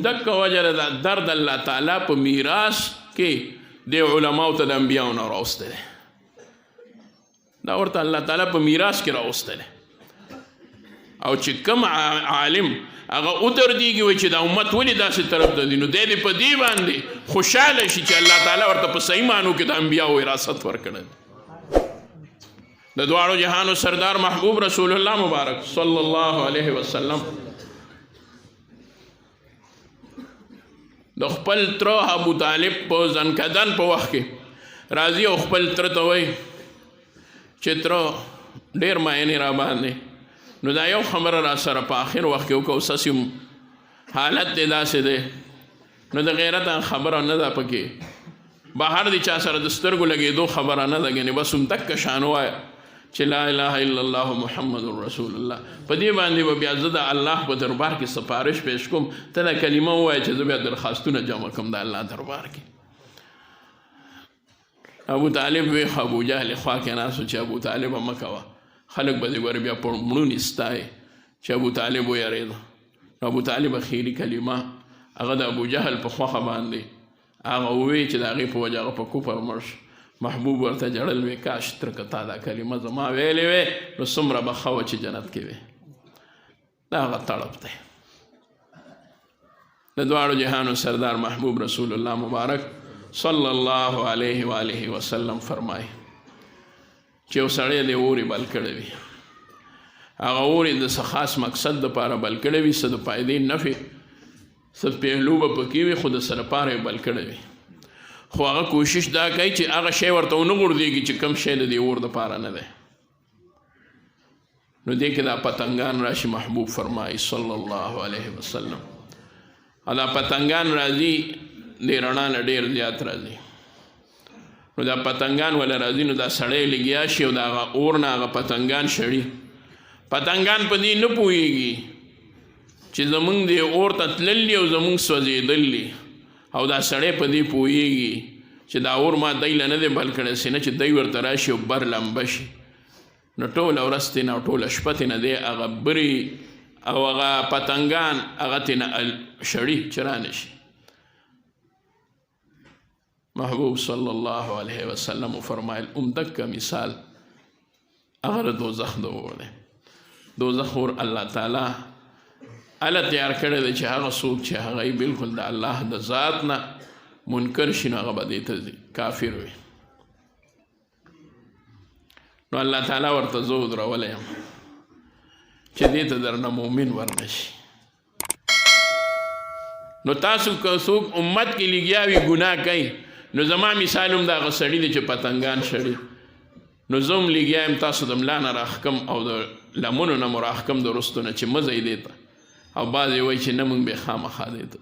دک وجه د درد الله تعالی په میراث کې د علماو ته د انبیاو نه راوستی دی دا ورته الله تعالی په میراث کې راوستی دی او چې کوم عالم هغه ودردېږي وایي چې دا امت ولې داسې طرف ته دي نو دی دې په دې باندې خوشحاله شي چې الله تعالی ورته په صحیح معنو کې د انبیاو وراثت ورکړی د دواړو جهانو سردار محبوب رسول الله مبارک صلی الله علیه وسلم د خپل تره ابو طالب په زنکدن په وخت کې راځي او خپل تره ته وایي چې تره ډېر ماینې را باندې نو دا یو خبره را سره په آخر وخت کې وکړو سسې حالت دی داسې دی نو د غیرت خبره نه ده پکې بهر د چا سره د سترګو لګېدو خبره نه ده ګنې بس همدکه شان ووایه چې لا اله الا الله محمد رسول الله په دې باندې به بیا زه د الله په دربار کې سفارش پیش کوم ته دا کلمه ووایه چې زه بیا درخواستونه جمع کوم د الله دربار کې ابو طالب وی ابو جهل خوا کې ناست چې ابو طالب مه کوه خلک به دې ګورې بیا په مړونې ستایي چې ابو طالب ویرېده ابو طالب اخیري کلمه هغه د ابو جهل په خوښه باندې هغه ووایي چې د هغې په وجه هغه په کفر مړ شو محبوب ورته جړل وی کاش تر که تا دا کلمه زما ویلې وې نو څومره به ښه وه چې جنت کې وې دا هغه تړپ دی د دواړو جهانو سردار محبوب رسول الله مبارک صلی الله علیه و آله وسلم فرمایي چې یو سړی د اورې بل کړی وي هغه اورې د څه خاص مقصد دپاره بل کړی وي څه د فایدې نفع څه پهلو به پکې وي خو د څه لپاره یې بل کړی وي خو هغه کوشش دا کوي چې هغه شی ورته ونه غورځېږي چې کوم شی د دې اور دپاره نه دی نو دې کې دا پتنګان راشي محبوب فرمایي صلی الله علیه وسلم دا پتنګان راځي د رڼا نه ډېر زیات راځي نو دا پتنګان ولا راځي نو دا سړی لګیا شي او د هغه اور نه هغه پتنګان شړي پتنګان په دې نه پوهېږي چې زمونږ دې اور ته تللي او زمونږ سوځېدلي او دا سړی په دې پوهېږي چې دا اور ما دی له نه دی بل کړی سي نه چې دی ورته راشي او بر لمبه شي نو ټوله ورځ ترې نه او ټوله شپه ترې نه دی هغه بري او هغه پتنګان هغه ترې نه شړي چې رانه شي محبوب صلی الله علیه وسلم فرمایل دکه مثال هغه د دوزخ د اور دی دوزخ اور الله تعالی الله تیار کړی دی چې هغه څوک چې هغه یې بلکل د الله د ذات نه منکر شي نو هغه به دې ته کافر وي نو الله تعالی ورته زه ودرولی یم چې دې ته درنه مؤمن ورنه شي نو تاسو که څوک امت کې لګیا وي ګناه کوي نو زما مثال هم د هغه سړي دی چې پتنګان شړي نو زه هم لګیا یم تاسو د ملا نه راښکم او د لمنو نه مو راښکم د وروستو نه چې مه ځئ دې ته او بعضې وایي چې نه موږ بې خامخا دی ته